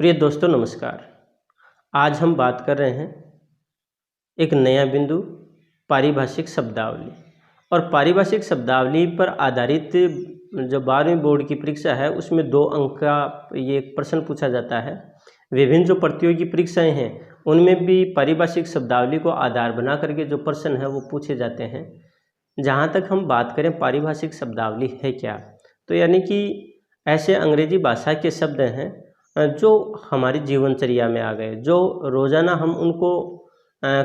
प्रिय दोस्तों नमस्कार। आज हम बात कर रहे हैं एक नया बिंदु पारिभाषिक शब्दावली और पारिभाषिक शब्दावली पर आधारित जो 12वीं बोर्ड की परीक्षा है उसमें 2 अंक का ये एक प्रश्न पूछा जाता है। विभिन्न जो प्रतियोगी परीक्षाएं हैं उनमें भी पारिभाषिक शब्दावली को आधार बना करके जो प्रश्न है वो पूछे जाते हैं। जहाँ तक हम बात करें पारिभाषिक शब्दावली है क्या, तो यानी कि ऐसे अंग्रेजी भाषा के शब्द हैं जो हमारी जीवनचर्या में आ गए, जो रोज़ाना हम उनको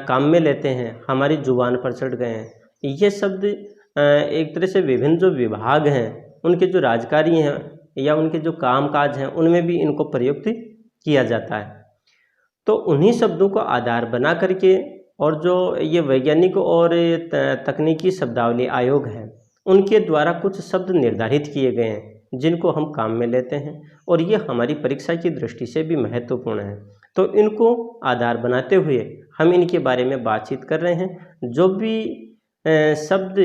काम में लेते हैं, हमारी ज़ुबान पर चढ़ गए हैं। ये शब्द एक तरह से विभिन्न जो विभाग हैं उनके जो राज्यकारी हैं या उनके जो कामकाज हैं उनमें भी इनको प्रयुक्त किया जाता है। तो उन्हीं शब्दों को आधार बना करके और जो ये वैज्ञानिक और तकनीकी शब्दावली आयोग है उनके द्वारा कुछ शब्द निर्धारित किए गए हैं जिनको हम काम में लेते हैं और ये हमारी परीक्षा की दृष्टि से भी महत्वपूर्ण है। तो इनको आधार बनाते हुए हम इनके बारे में बातचीत कर रहे हैं। जो भी शब्द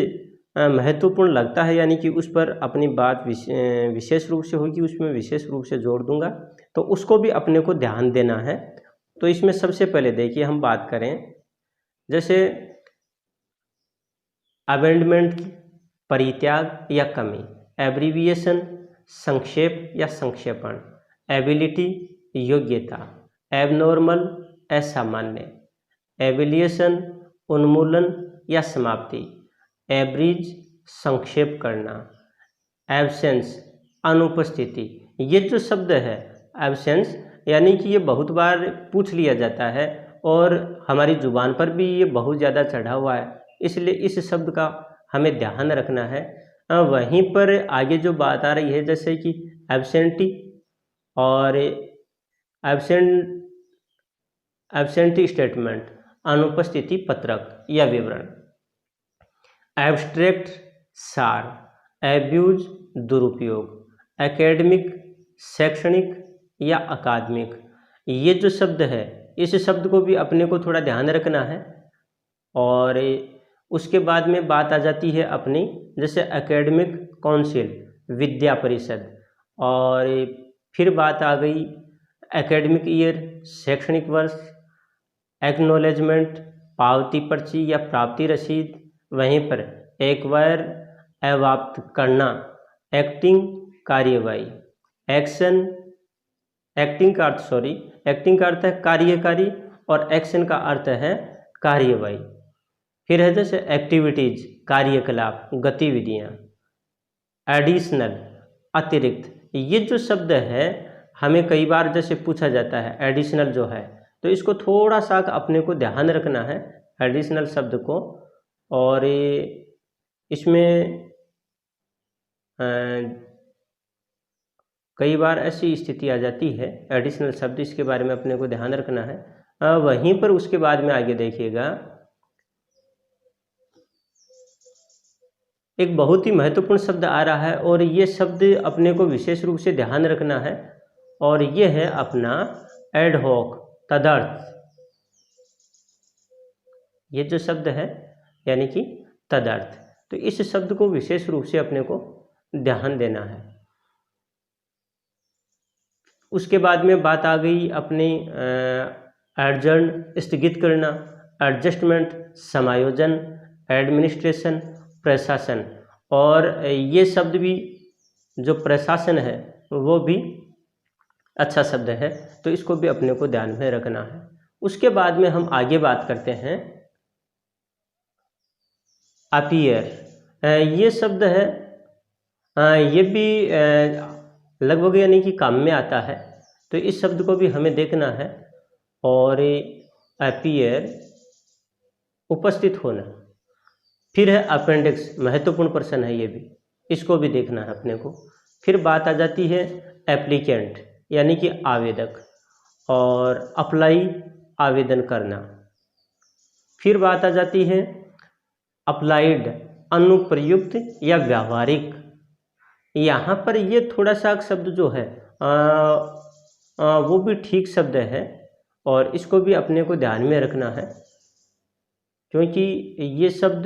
महत्वपूर्ण लगता है यानी कि उस पर अपनी बात विशेष रूप से होगी, उसमें विशेष रूप से जोड़ दूंगा, तो उसको भी अपने को ध्यान देना है। तो इसमें सबसे पहले देखिए हम बात करें जैसे अमेंडमेंट की, परित्याग या कमी, एब्रीविएशन संक्षेप या संक्षेपण, एबिलिटी योग्यता, एबनॉर्मल असामान्य, एबिलिएशन उन्मूलन या समाप्ति, एब्रिज संक्षेप करना, एब्सेंस अनुपस्थिति। ये जो शब्द है एब्सेंस यानी कि ये बहुत बार पूछ लिया जाता है और हमारी ज़ुबान पर भी ये बहुत ज़्यादा चढ़ा हुआ है, इसलिए इस शब्द का हमें ध्यान रखना है। वहीं पर आगे जो बात आ रही है जैसे कि एब्सेंटी और एब्सेंटी स्टेटमेंट, अनुपस्थिति पत्रक या विवरण, एब्स्ट्रैक्ट सार, एब्यूज दुरुपयोग, एकेडमिक शैक्षणिक या अकादमिक। ये जो शब्द है इस शब्द को भी अपने को थोड़ा ध्यान रखना है। और उसके बाद में बात आ जाती है अपनी जैसे एकेडमिक काउंसिल, विद्या परिषद, और फिर बात आ गई एकेडमिक ईयर, शैक्षणिक वर्ष, एक्नॉलेजमेंट, पावती पर्ची या प्राप्ति रसीद, वहीं पर एक्वायर अवाप्त करना, एक्टिंग कार्यवाही, एक्शन एक्टिंग का अर्थ है कार्यकारी और एक्शन का अर्थ है कार्यवाही। फिर है जैसे एक्टिविटीज, कार्यकलाप, गतिविधियाँ, एडिशनल अतिरिक्त। ये जो शब्द है हमें कई बार जैसे पूछा जाता है एडिशनल जो है, तो इसको थोड़ा सा अपने को ध्यान रखना है एडिशनल शब्द को। और इसमें कई बार ऐसी स्थिति आ जाती है एडिशनल शब्द, इसके बारे में अपने को ध्यान रखना है। वहीं पर उसके बाद में आगे देखिएगा एक बहुत ही महत्वपूर्ण शब्द आ रहा है और ये शब्द अपने को विशेष रूप से ध्यान रखना है और ये है अपना एडहॉक, तदर्थ। ये जो शब्द है यानी कि तदर्थ, तो इस शब्द को विशेष रूप से अपने को ध्यान देना है। उसके बाद में बात आ गई अपनी एडजर्न स्थगित करना, एडजस्टमेंट समायोजन, एडमिनिस्ट्रेशन प्रशासन। और ये शब्द भी जो प्रशासन है वो भी अच्छा शब्द है, तो इसको भी अपने को ध्यान में रखना है। उसके बाद में हम आगे बात करते हैं अपीयर। ये शब्द है, ये भी लगभग यानी कि काम में आता है, तो इस शब्द को भी हमें देखना है। और अपीयर उपस्थित होना। फिर है अपेंडिक्स, महत्वपूर्ण प्रश्न है ये भी, इसको भी देखना है अपने को। फिर बात आ जाती है एप्लीकेंट यानी कि आवेदक, और अप्लाई आवेदन करना। फिर बात आ जाती है अप्लाइड, अनुप्रयुक्त या व्यावहारिक। यहाँ पर ये थोड़ा सा शब्द जो है वो भी ठीक शब्द है और इसको भी अपने को ध्यान में रखना है, क्योंकि ये शब्द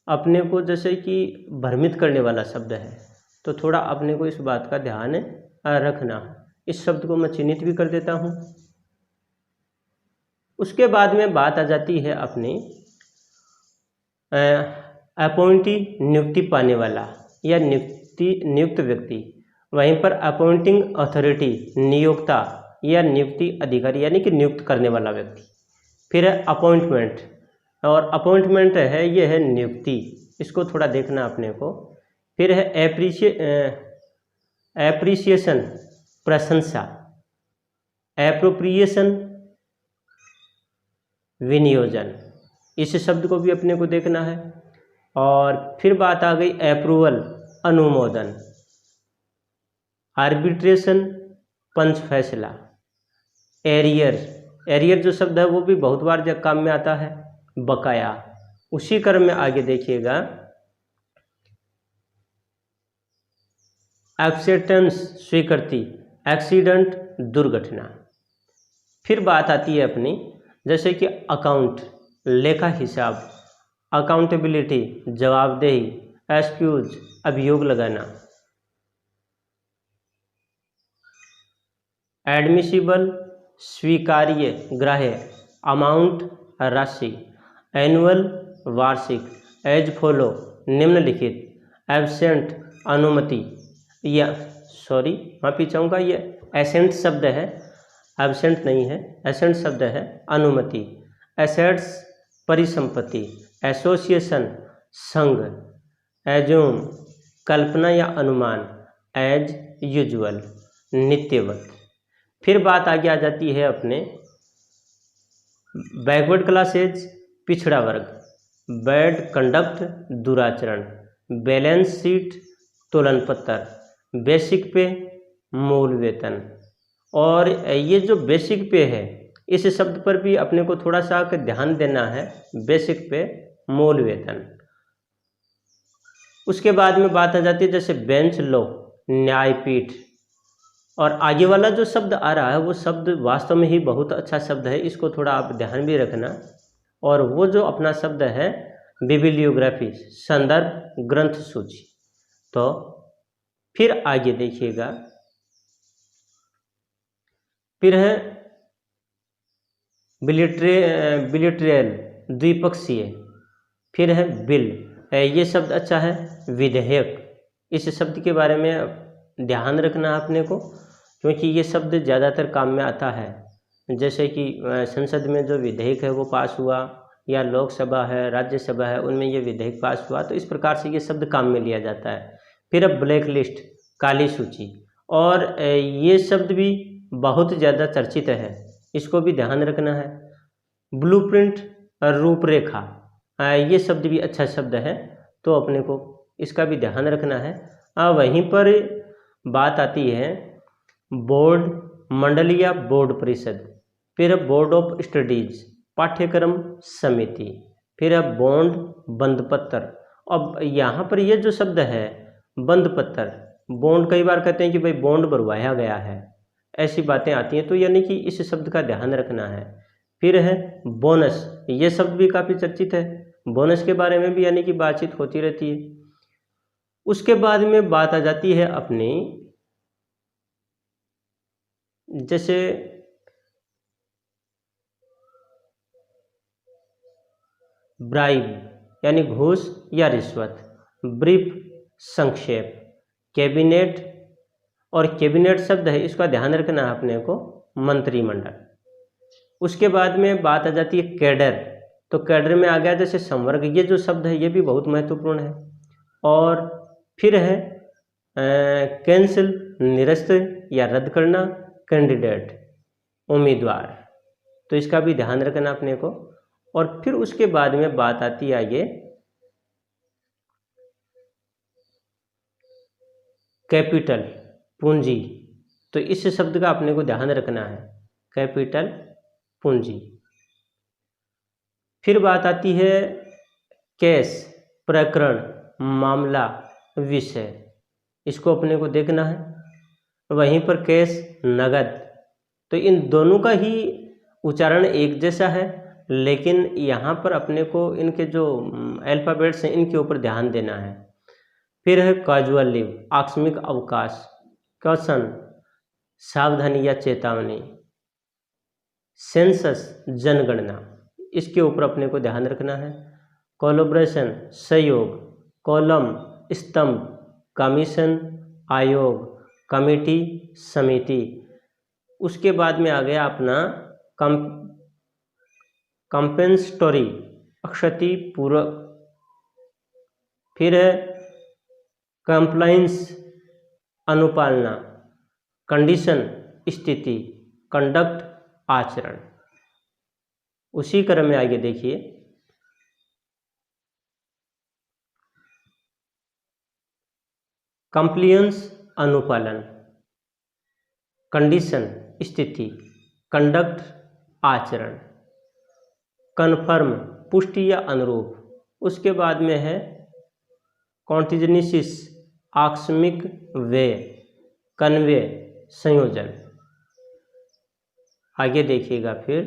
अपने को जैसे कि भ्रमित करने वाला शब्द है, तो थोड़ा अपने को इस बात का ध्यान रखना है। इस शब्द को मैं चिन्हित भी कर देता हूँ। उसके बाद में बात आ जाती है अपनी अपॉइंटी, नियुक्ति पाने वाला या नियुक्त व्यक्ति। वहीं पर अपॉइंटिंग अथॉरिटी, नियोक्ता या नियुक्ति अधिकारी यानी कि नियुक्त करने वाला व्यक्ति। फिर है अपॉइंटमेंट, और अपॉइंटमेंट है ये है नियुक्ति, इसको थोड़ा देखना अपने को। फिर है एप्रिसिएशन, प्रशंसा। एप्रोप्रिएशन, विनियोजन। इस शब्द को भी अपने को देखना है। और फिर बात आ गई अप्रूवल, अनुमोदन। आर्बिट्रेशन, पंच फैसला। एरियर, एरियर जो शब्द है वो भी बहुत बार जब काम में आता है, बकाया। उसी क्रम में आगे देखिएगा, एक्सेप्टेंस, स्वीकृति। एक्सीडेंट, दुर्घटना। फिर बात आती है अपनी जैसे कि अकाउंट, लेखा हिसाब। अकाउंटेबिलिटी, जवाबदेही। एक्सक्यूज, अभियोग लगाना। एडमिसिबल, स्वीकार्य, ग्राह्य। अमाउंट, राशि। एनुअल, वार्षिक। एज फॉलो, निम्नलिखित। एब्सेंट, अनुमति या माफी चाहूँगा, ये एसेंट शब्द है, एब्सेंट नहीं है, एसेंट शब्द है, अनुमति। एसेट्स, परिसंपत्ति। एसोसिएशन, संघ। एज्यूम, कल्पना या अनुमान। एज यूजुअल, नित्यवत। फिर बात आगे आ जाती है अपने बैकवर्ड क्लासेज, पिछड़ा वर्ग। बैड कंडक्ट, दुराचरण। बैलेंस शीट, तोलन पत्र। बेसिक पे, मूल वेतन। और ये जो बेसिक पे है, इस शब्द पर भी अपने को थोड़ा सा ध्यान देना है। बेसिक पे, मूल वेतन। उसके बाद में बात आ जाती है जैसे बेंच लो, न्यायपीठ। और आगे वाला जो शब्द आ रहा है वो शब्द वास्तव में ही बहुत अच्छा शब्द है, इसको थोड़ा आप ध्यान भी रखना। और वो जो अपना शब्द है बिबिलियोग्राफी, संदर्भ ग्रंथ सूची। तो फिर आगे देखिएगा, फिर है बिलिट्रियल, द्विपक्षीय। फिर है बिल, ये शब्द अच्छा है, विधेयक। इस शब्द के बारे में ध्यान रखना अपने को, क्योंकि ये शब्द ज़्यादातर काम में आता है। जैसे कि संसद में जो विधेयक है वो पास हुआ, या लोकसभा है, राज्यसभा है, उनमें ये विधेयक पास हुआ, तो इस प्रकार से ये शब्द काम में लिया जाता है। फिर अब ब्लैक लिस्ट, काली सूची। और ये शब्द भी बहुत ज़्यादा चर्चित है, इसको भी ध्यान रखना है। ब्लूप्रिंट, रूपरेखा, ये शब्द भी अच्छा शब्द है, तो अपने को इसका भी ध्यान रखना है। वहीं पर बात आती है बोर्ड, मंडल या बोर्ड परिषद। फिर बोर्ड ऑफ स्टडीज, पाठ्यक्रम समिति। फिर बॉन्ड, बंधपत्र। अब यहाँ पर ये जो शब्द है बंधपत्र, बॉन्ड कई बार कहते हैं कि भाई बॉन्ड भरवाया गया है, ऐसी बातें आती हैं, तो यानी कि इस शब्द का ध्यान रखना है। फिर है बोनस, ये शब्द भी काफ़ी चर्चित है, बोनस के बारे में भी यानी कि बातचीत होती रहती है। उसके बाद में बात आ जाती है अपनी जैसे ब्राइब यानी घूस या रिश्वत। ब्रीफ, संक्षेप। कैबिनेट, और कैबिनेट शब्द है, इसका ध्यान रखना है अपने को, मंत्रिमंडल। उसके बाद में बात आ जाती है कैडर, तो कैडर में आ गया जैसे संवर्ग, ये जो शब्द है ये भी बहुत महत्वपूर्ण है। और फिर है कैंसिल, निरस्त या रद्द करना। कैंडिडेट, उम्मीदवार, तो इसका भी ध्यान रखना अपने को। और फिर उसके बाद में बात आती है आगे कैपिटल, पूंजी, तो इस शब्द का अपने को ध्यान रखना है, कैपिटल, पूंजी। फिर बात आती है केस, प्रकरण, मामला, विषय, इसको अपने को देखना है। वहीं पर केस, नगद, तो इन दोनों का ही उच्चारण एक जैसा है, लेकिन यहाँ पर अपने को इनके जो अल्फ़ाबेट्स हैं इनके ऊपर ध्यान देना है। फिर है कैजुअल लीव, आकस्मिक अवकाश। क्वेश्चन, सावधानी या चेतावनी, सेंसस जनगणना, इसके ऊपर अपने को ध्यान रखना है। कोलैबोरेशन सहयोग, कॉलम स्तंभ, कमीशन आयोग, कमेटी समिति। उसके बाद में आ गया अपना कंपेंसटोरी क्षतिपूर्वक, फिर है कंप्लाइंस अनुपालना, कंडीशन स्थिति, कंडक्ट आचरण। उसी क्रम में आगे देखिए, कंप्लायंस अनुपालन, कंडीशन स्थिति, कंडक्ट आचरण, कन्फर्म पुष्टि या अनुरूप। उसके बाद में है कॉन्टिजेनिसिस आकस्मिक व्यय, कन्वे संयोजन। आगे देखिएगा, फिर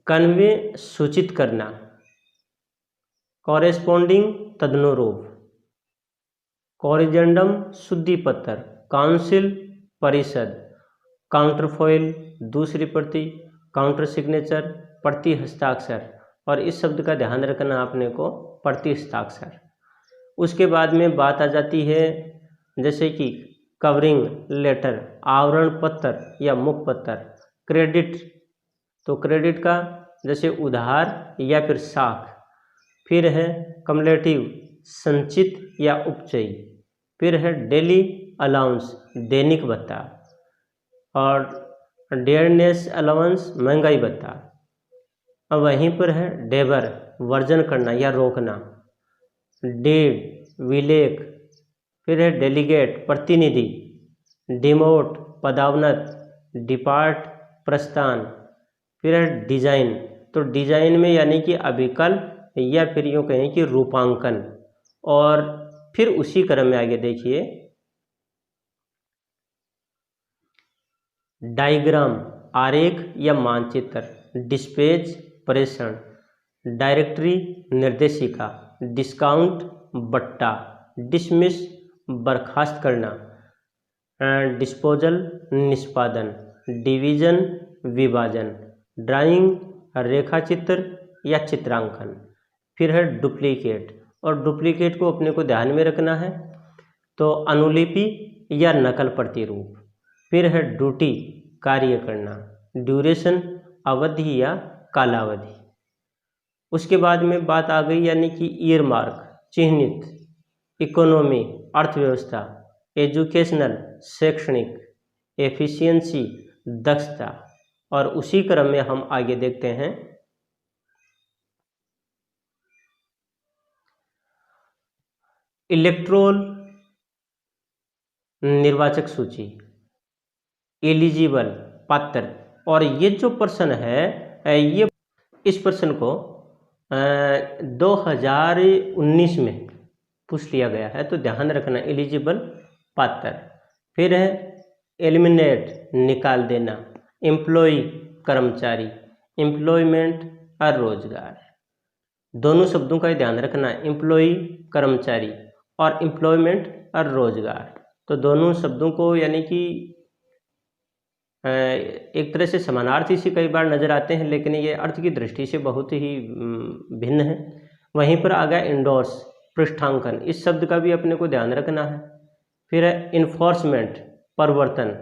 कन्वे सूचित करना, कॉरेस्पॉन्डिंग तदनुरूप, कॉरिजेंडम शुद्धि पत्र, काउंसिल परिषद, काउंटरफॉइल दूसरी प्रति, काउंटर सिग्नेचर प्रति हस्ताक्षर। और इस शब्द का ध्यान रखना आपने को, प्रति हस्ताक्षर। उसके बाद में बात आ जाती है जैसे कि कवरिंग लेटर, आवरण पत्र या मुख पत्र, क्रेडिट, तो क्रेडिट का जैसे उधार या फिर साख, फिर है कम्युलेटिव संचित या उपचयी, फिर है डेली अलाउंस दैनिक भत्ता, और डेयरनेस अलाउंस महंगाई भत्ता। अब वहीं पर है डेबर वर्जन करना या रोकना, डीड विलेख, फिर है डेलीगेट प्रतिनिधि, डिमोट पदावनत, डिपार्ट प्रस्थान, फिर है डिजाइन, तो डिजाइन में यानी कि अभिकल्प या फिर यूँ कहें कि रूपांकन। और फिर उसी क्रम में आगे देखिए, डायग्राम आरेख या मानचित्र, डिस्पैच प्रेषण, डायरेक्टरी निर्देशिका, डिस्काउंट बट्टा, डिसमिस बर्खास्त करना, डिस्पोजल निष्पादन, डिवीजन विभाजन, ड्राइंग रेखाचित्र या चित्रांकन, फिर है डुप्लीकेट। और डुप्लीकेट को अपने को ध्यान में रखना है, तो अनुलिपि या नकल प्रतिरूप, फिर है ड्यूटी कार्य करना, ड्यूरेशन अवधि या कालावधि। उसके बाद में बात आ गई यानी कि ईयरमार्क चिन्हित, इकोनॉमी अर्थव्यवस्था, एजुकेशनल शैक्षणिक, एफिशिएंसी दक्षता। और उसी क्रम में हम आगे देखते हैं इलेक्टोरल निर्वाचक सूची, एलिजिबल पात्र। और ये जो प्रश्न है ये इस प्रश्न को 2019 में पूछ लिया गया है, तो ध्यान रखना एलिजिबल पात्र। फिर है एलिमिनेट निकाल देना, एम्प्लॉय कर्मचारी, एम्प्लॉयमेंट और रोजगार। दोनों शब्दों का ध्यान रखना, एम्प्लॉय कर्मचारी और एम्प्लॉयमेंट और रोजगार। तो दोनों शब्दों को यानी कि एक तरह से समानार्थी से कई बार नजर आते हैं, लेकिन ये अर्थ की दृष्टि से बहुत ही भिन्न है। वहीं पर आ गया इंडोर्स पृष्ठांकन, इस शब्द का भी अपने को ध्यान रखना है। फिर है इन्फोर्समेंट परिवर्तन,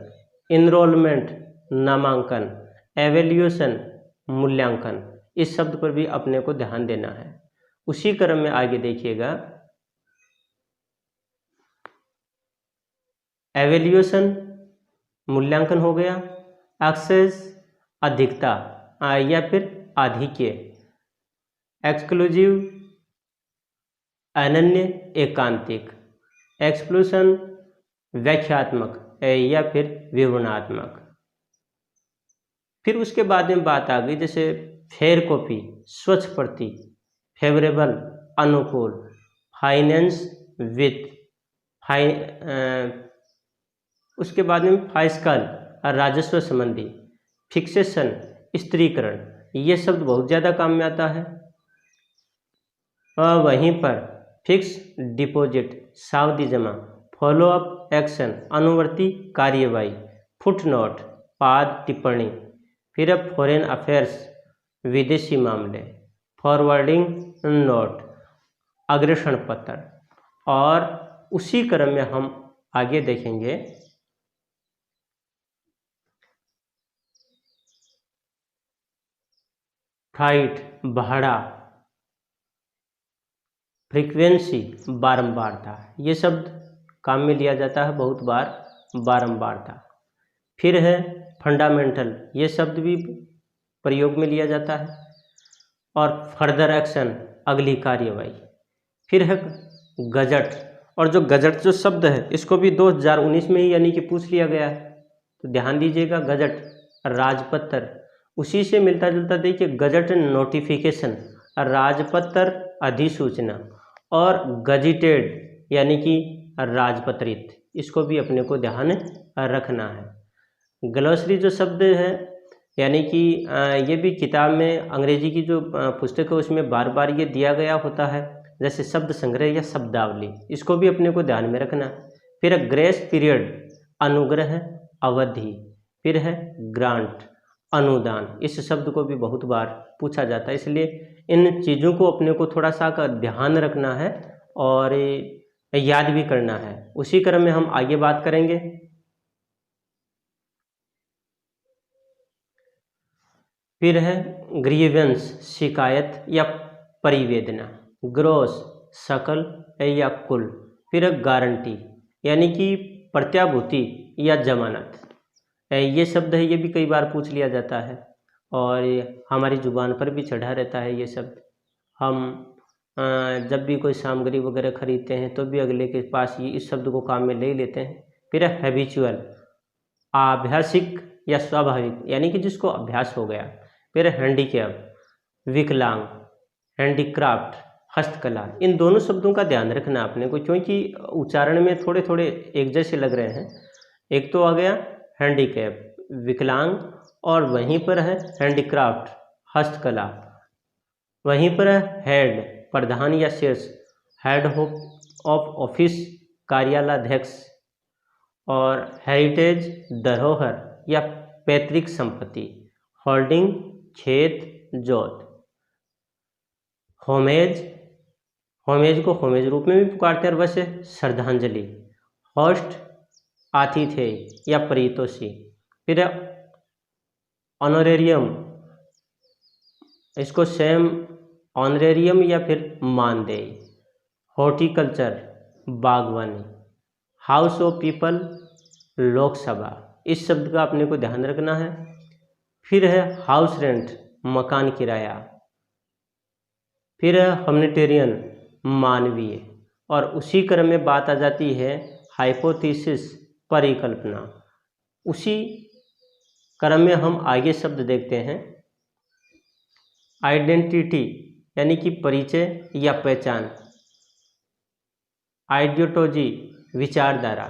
इनरोलमेंट नामांकन, एवेल्यूशन मूल्यांकन, इस शब्द पर भी अपने को ध्यान देना है। उसी क्रम में आगे देखिएगा, एवेल्यूशन मूल्यांकन हो गया, एक्सेस अधिकता या फिर आधिक्य, एक्सक्लूसिव अनन्य एकांतिक, एक्सक्लूशन व्याख्यात्मक या फिर विवरणात्मक। फिर उसके बाद में बात आ गई जैसे फेयर कॉपी स्वच्छ प्रति, फेवरेबल अनुकूल, फाइनेंस वित्त, उसके बाद में फाइस्कल राजस्व संबंधी, फिक्सेशन स्त्रीकरण, ये शब्द बहुत ज़्यादा काम में आता है। वहीं पर फिक्स डिपॉजिट सावधि जमा, फॉलो अप एक्शन अनुवर्ती कार्यवाही, फुटनोट पाद टिप्पणी, फिर है फॉरेन अफेयर्स विदेशी मामले, फॉरवर्डिंग नोट अग्रेषण पत्र। और उसी क्रम में हम आगे देखेंगे फ्लाइट भाड़ा, फ्रीक्वेंसी बारंबारता, ये शब्द काम में लिया जाता है बहुत बार, बारंबारता। फिर है फंडामेंटल, ये शब्द भी प्रयोग में लिया जाता है। और फर्दर एक्शन अगली कार्यवाही। फिर है गजट, और जो गजट जो शब्द है इसको भी 2019 में ही यानी कि पूछ लिया गया है, तो ध्यान दीजिएगा। गजट राजपत्र, उसी से मिलता जुलता देखिए गजट नोटिफिकेशन, राजपत्र अधिसूचना, और गजिटेड यानी कि राजपत्रित, इसको भी अपने को ध्यान रखना है। ग्लोसरी जो शब्द है यानी कि ये भी किताब में अंग्रेजी की जो पुस्तक है उसमें बार बार ये दिया गया होता है, जैसे शब्द संग्रह या शब्दावली, इसको भी अपने को ध्यान में रखना। फिर ग्रेस पीरियड अनुग्रह अवधि, फिर है ग्रांट अनुदान, इस शब्द को भी बहुत बार पूछा जाता है, इसलिए इन चीज़ों को अपने को थोड़ा सा का ध्यान रखना है और याद भी करना है। उसी क्रम में हम आगे बात करेंगे। फिर है ग्रीवेंस शिकायत या परिवेदना, ग्रॉस सकल या कुल, फिर है गारंटी यानी कि प्रत्याभूति या जमानत, ये शब्द है, ये भी कई बार पूछ लिया जाता है और हमारी जुबान पर भी चढ़ा रहता है ये शब्द। हम जब भी कोई सामग्री वगैरह खरीदते हैं तो भी अगले के पास ये इस शब्द को काम में ले लेते हैं। फिर है हैबिचुअल आभ्यासिक या स्वाभाविक यानी कि जिसको अभ्यास हो गया। फिर हैंडीकैप विकलांग, हैंडीक्राफ्ट हस्तकला, इन दोनों शब्दों का ध्यान रखना आपने को, क्योंकि उच्चारण में थोड़े थोड़े एक जैसे लग रहे हैं। एक तो आ गया हैंडीकैप विकलांग, और वहीं पर है हैंडीक्राफ्ट हस्तकला, वहीं पर है हेड प्रधान या शीर्ष, हेड ऑफ ऑफिस कार्यालयाध्यक्ष, और हेरिटेज धरोहर या पैतृक संपत्ति, होल्डिंग खेत जोत, होमेज, होमेज को होमेज रूप में भी पुकारते हैं और वैसे श्रद्धांजलि, होस्ट आतिथ्य या परितोषी। फिर है ऑनरेरियम, इसको सेम ऑनरेरियम या फिर मानदेय, हॉर्टिकल्चर बागवानी, हाउस ऑफ पीपल लोकसभा, इस शब्द का अपने को ध्यान रखना है। फिर है हाउस रेंट मकान किराया, फिर है ह्यूमैनिटेरियन मानवीय, और उसी क्रम में बात आ जाती है हाइपोथेसिस परिकल्पना। उसी क्रम में हम आगे शब्द देखते हैं आइडेंटिटी यानी कि परिचय या पहचान, आइडियोलॉजी विचारधारा,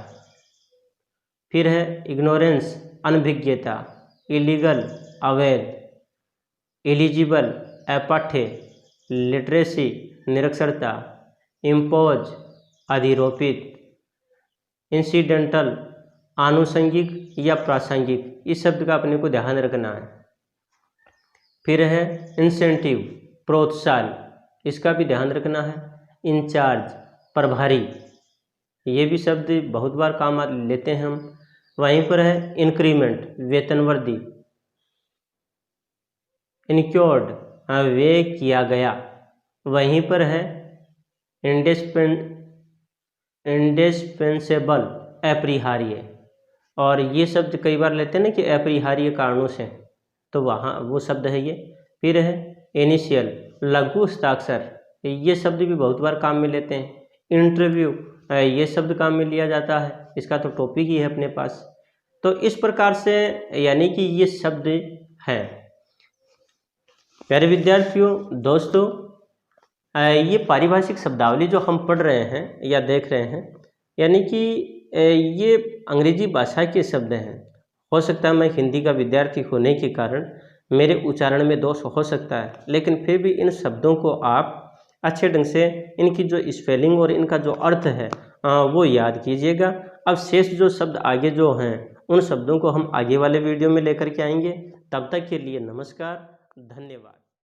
फिर है इग्नोरेंस अनभिज्ञता, इलीगल अवैध, एलिजिबल अपाठ्य, लिटरेसी निरक्षरता, इम्पोज अधिरोपित, इंसिडेंटल आनुषंगिक या प्रासंगिक, इस शब्द का अपने को ध्यान रखना है। फिर है इंसेंटिव प्रोत्साहन, इसका भी ध्यान रखना है। इंचार्ज प्रभारी, ये भी शब्द बहुत बार काम लेते हैं हम। वहीं पर है इंक्रीमेंट वेतन वृद्धि, इनक्योर्ड व्यय किया गया, वहीं पर है इंडिस्पेंसेबल अपरिहार्य, और ये शब्द कई बार लेते हैं ना कि अपरिहार्य कारणों से, तो वहाँ वो शब्द है ये। फिर है इनिशियल लघु हस्ताक्षर, ये शब्द भी बहुत बार काम में लेते हैं। इंटरव्यू, ये शब्द काम में लिया जाता है, इसका तो टॉपिक ही है अपने पास। तो इस प्रकार से यानी कि ये शब्द है। प्यारे विद्यार्थियों दोस्तों, ये पारिभाषिक शब्दावली जो हम पढ़ रहे हैं या देख रहे हैं, यानी कि ये अंग्रेजी भाषा के शब्द हैं। हो सकता है मैं हिंदी का विद्यार्थी होने के कारण मेरे उच्चारण में दोष हो सकता है, लेकिन फिर भी इन शब्दों को आप अच्छे ढंग से इनकी जो स्पेलिंग और इनका जो अर्थ है वो याद कीजिएगा। अब शेष जो शब्द आगे जो हैं उन शब्दों को हम आगे वाले वीडियो में लेकर के आएंगे। तब तक के लिए नमस्कार, धन्यवाद।